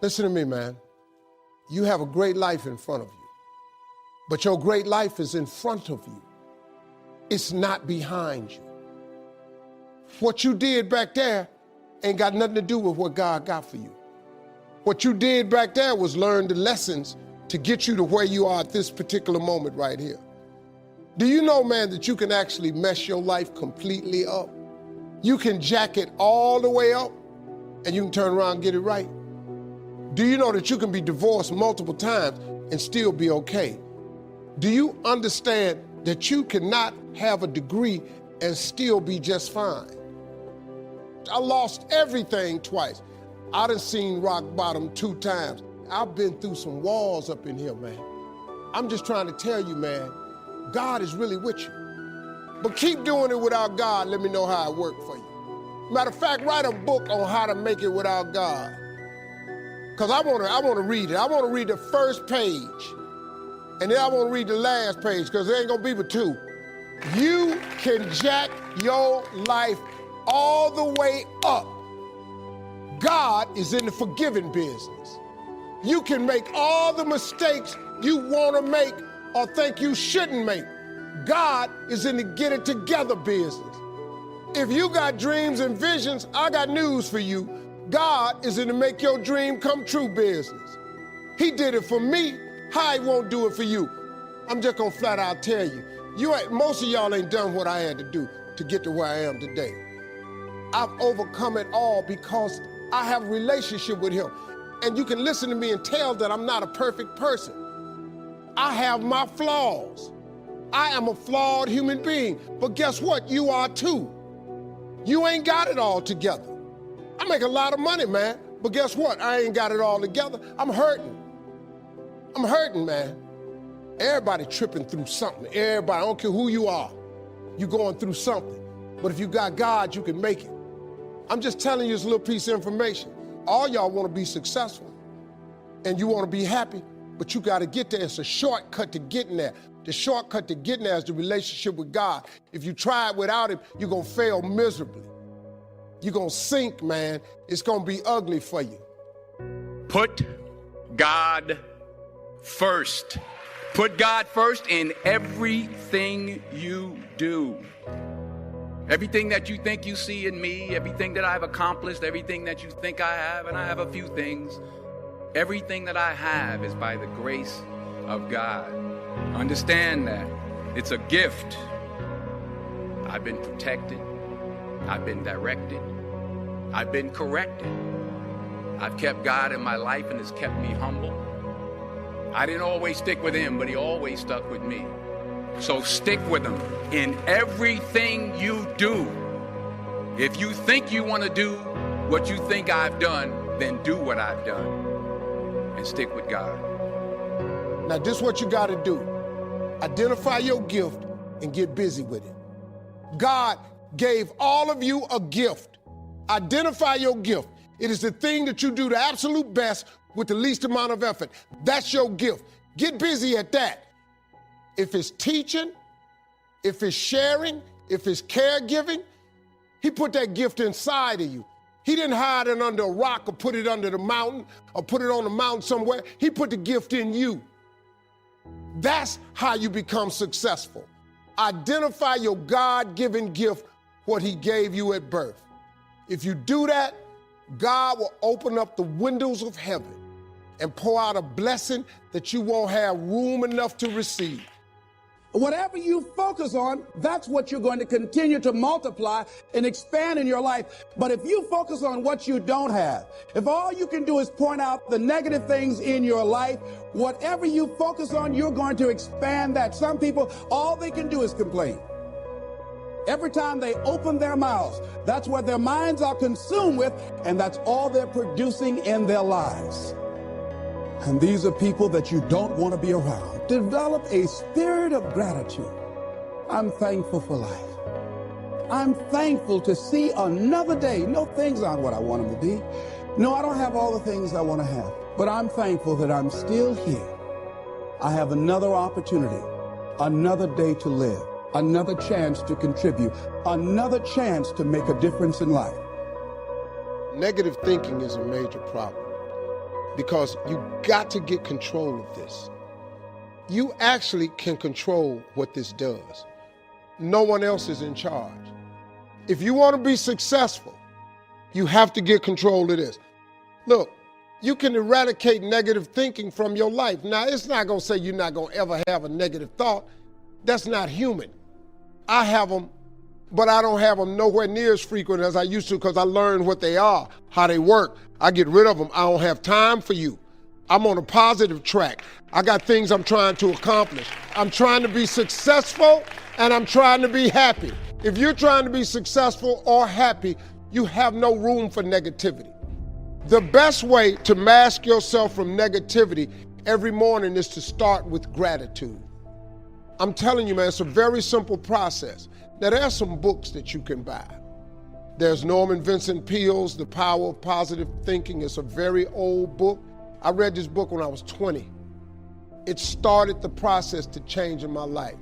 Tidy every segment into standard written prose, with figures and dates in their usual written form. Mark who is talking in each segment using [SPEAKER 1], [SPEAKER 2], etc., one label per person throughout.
[SPEAKER 1] Listen to me, man. You have a great life in front of you, but your great life is in front of you. It's not behind you. What you did back there ain't got nothing to do with what God got for you. What you did back there was learn the lessons to get you to where you are at this particular moment right here. Do you know, man, that you can actually mess your life completely up? You can jack it all the way up and you can turn around and get it right. Do you know that you can be divorced multiple times and still be okay? Do you understand that you cannot have a degree and still be just fine? I lost everything twice. I done seen rock bottom 2 times. I've been through some walls up in here, man. I'm just trying to tell you, man, God is really with you. But keep doing it without God. Let me know how it worked for you. Matter of fact, write a book on how to make it without God. Because I want to read it. I want to read the first page. And then I want to read the last page because there ain't going to be but 2. You can jack your life all the way up. God is in the forgiving business. You can make all the mistakes you want to make or think you shouldn't make. God is in the get it together business. If you got dreams and visions, I got news for you. God is in the make your dream come true business. He did it for me. How he won't do it for you? I'm just gonna flat out tell you. Most of y'all ain't done what I had to do to get to where I am today. I've overcome it all because I have a relationship with him. And you can listen to me and tell that I'm not a perfect person. I have my flaws. I am a flawed human being. But guess what? You are too. You ain't got it all together. I make a lot of money, man. But guess what? I ain't got it all together. I'm hurting. I'm hurting, man. Everybody tripping through something. Everybody, I don't care who you are. You're going through something. But if you got God, you can make it. I'm just telling you this little piece of information. All y'all want to be successful and you want to be happy, but you got to get there. It's a shortcut to getting there. The shortcut to getting there is the relationship with God. If you try it without him, you're going to fail miserably. You're going to sink, man. It's going to be ugly for you.
[SPEAKER 2] Put God first. Put God first in everything you do. Everything that you think you see in me, everything that I've accomplished, everything that you think I have, and I have a few things, everything that I have is by the grace of God. Understand that. It's a gift. I've been protected. I've been directed. I've been corrected. I've kept God in my life and it's kept me humble. I didn't always stick with him, but he always stuck with me. So stick with him in everything you do. If you think you want to do what you think I've done, then do what I've done and stick with God.
[SPEAKER 1] Now, this is what you got to do. Identify your gift and get busy with it. God gave all of you a gift. Identify your gift. It is the thing that you do the absolute best with the least amount of effort. That's your gift. Get busy at that. If it's teaching, if it's sharing, if it's caregiving, he put that gift inside of you. He didn't hide it under a rock or put it under the mountain or put it on the mountain somewhere. He put the gift in you. That's how you become successful. Identify your God-given gift, what he gave you at birth. If you do that, God will open up the windows of heaven and pour out a blessing that you won't have room enough to receive.
[SPEAKER 3] Whatever you focus on, that's what you're going to continue to multiply and expand in your life. But if you focus on what you don't have, if all you can do is point out the negative things in your life, whatever you focus on, you're going to expand that. Some people, all they can do is complain. Every time they open their mouths, that's what their minds are consumed with, and that's all they're producing in their lives. And these are people that you don't want to be around. Develop a spirit of gratitude. I'm thankful for life. I'm thankful to see another day. No, things aren't what I want them to be. No, I don't have all the things I want to have. But I'm thankful that I'm still here. I have another opportunity, another day to live, another chance to contribute, another chance to make a difference in life.
[SPEAKER 1] Negative thinking is a major problem. because you got to get control of this. You actually can control what this does. No one else is in charge. If you want to be successful, you have to get control of this. Look, you can eradicate negative thinking from your life. Now, it's not going to say you're not going to ever have a negative thought. That's not human. I have them, but I don't have them nowhere near as frequent as I used to because I learned what they are, how they work. I get rid of them. I don't have time for you. I'm on a positive track. I got things I'm trying to accomplish. I'm trying to be successful and I'm trying to be happy. If you're trying to be successful or happy, you have no room for negativity. The best way to mask yourself from negativity every morning is to start with gratitude. I'm telling you, man, it's a very simple process. Now, there are some books that you can buy. There's Norman Vincent Peale's The Power of Positive Thinking. It's a very old book. I read this book when I was 20. It started the process to changing my life.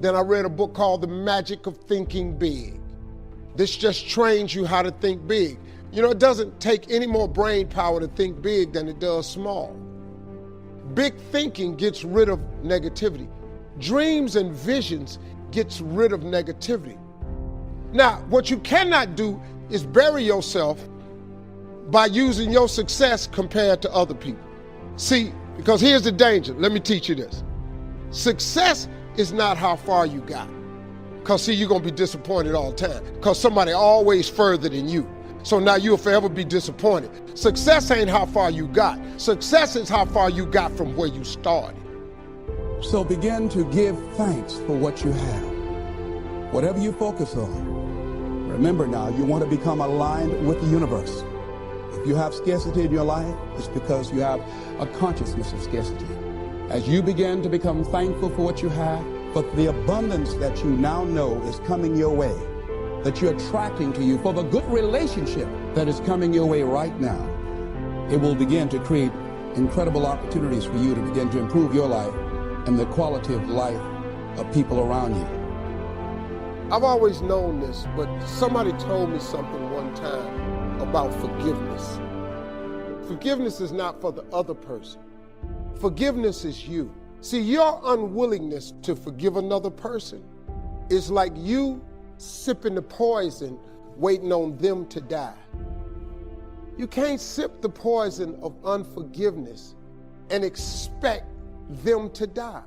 [SPEAKER 1] Then I read a book called The Magic of Thinking Big. This just trains you how to think big. You know, it doesn't take any more brain power to think big than it does small. Big thinking gets rid of negativity. Dreams and visions gets rid of negativity. Now, what you cannot do is bury yourself by using your success compared to other people. See, because here's the danger. Let me teach you this. Success is not how far you got. Because see, you're going to be disappointed all the time. Because somebody always further than you. So now you'll forever be disappointed. Success ain't how far you got. Success is how far you got from where you started.
[SPEAKER 3] So begin to give thanks for what you have. Whatever you focus on, remember now, you want to become aligned with the universe. If you have scarcity in your life, it's because you have a consciousness of scarcity. As you begin to become thankful for what you have, for the abundance that you now know is coming your way, that you're attracting to you, for the good relationship that is coming your way right now, it will begin to create incredible opportunities for you to begin to improve your life and the quality of life of people around you.
[SPEAKER 1] I've always known this, but somebody told me something one time about forgiveness. Forgiveness is not for the other person. Forgiveness is you. See, your unwillingness to forgive another person is like you sipping the poison, waiting on them to die. You can't sip the poison of unforgiveness and expect them to die.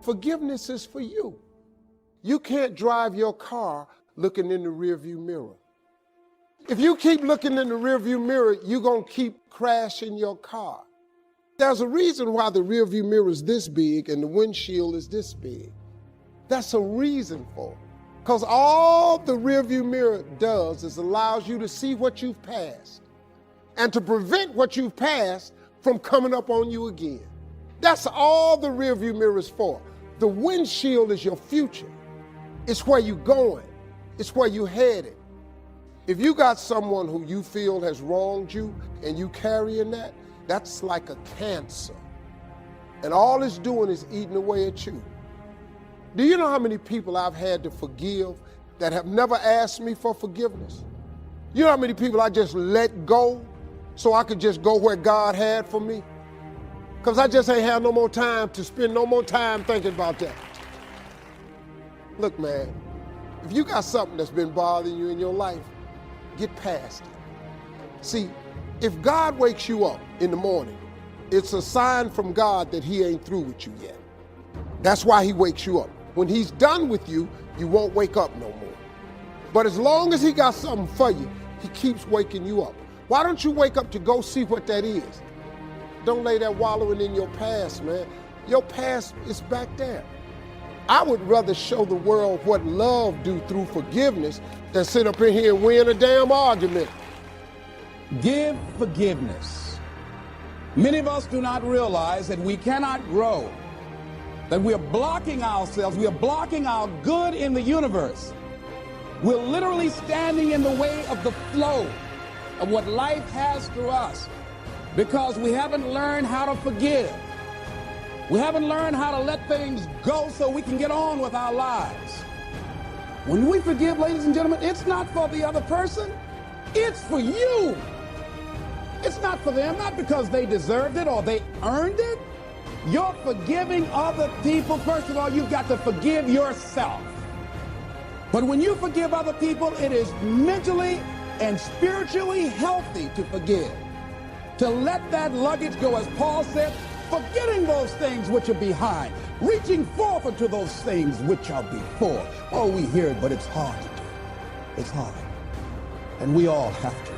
[SPEAKER 1] Forgiveness is for you. You can't drive your car looking in the rearview mirror. If you keep looking in the rearview mirror, you're going to keep crashing your car. There's a reason why the rearview mirror is this big and the windshield is this big. That's a reason for it. Because all the rearview mirror does is allows you to see what you've passed and to prevent what you've passed from coming up on you again. That's all the rearview mirror is for. The windshield is your future. It's where you're going. It's where you're headed. If you got someone who you feel has wronged you and you carrying that, that's like a cancer. And all it's doing is eating away at you. Do you know how many people I've had to forgive that have never asked me for forgiveness? You know how many people I just let go so I could just go where God had for me? Because I just ain't had no more time to spend no more time thinking about that. Look, man, if you got something that's been bothering you in your life, get past it. See, if God wakes you up in the morning, it's a sign from God that he ain't through with you yet. That's why he wakes you up. When he's done with you, you won't wake up no more. But as long as he got something for you, he keeps waking you up. Why don't you wake up to go see what that is? Don't lay there wallowing in your past, man. Your past is back there. I would rather show the world what love do through forgiveness than sit up in here and win a damn argument.
[SPEAKER 3] Give forgiveness. Many of us do not realize that we cannot grow, that we are blocking ourselves, we are blocking our good in the universe. We're literally standing in the way of the flow of what life has for us because we haven't learned how to forgive. We haven't learned how to let things go so we can get on with our lives. When we forgive, ladies and gentlemen, it's not for the other person, it's for you. It's not for them, not because they deserved it or they earned it. You're forgiving other people. First of all, you've got to forgive yourself. But when you forgive other people, it is mentally and spiritually healthy to forgive. To let that luggage go, as Paul said, forgetting those things which are behind, reaching forth unto those things which are before. Oh, we hear it, but it's hard to do. It's hard. And we all have to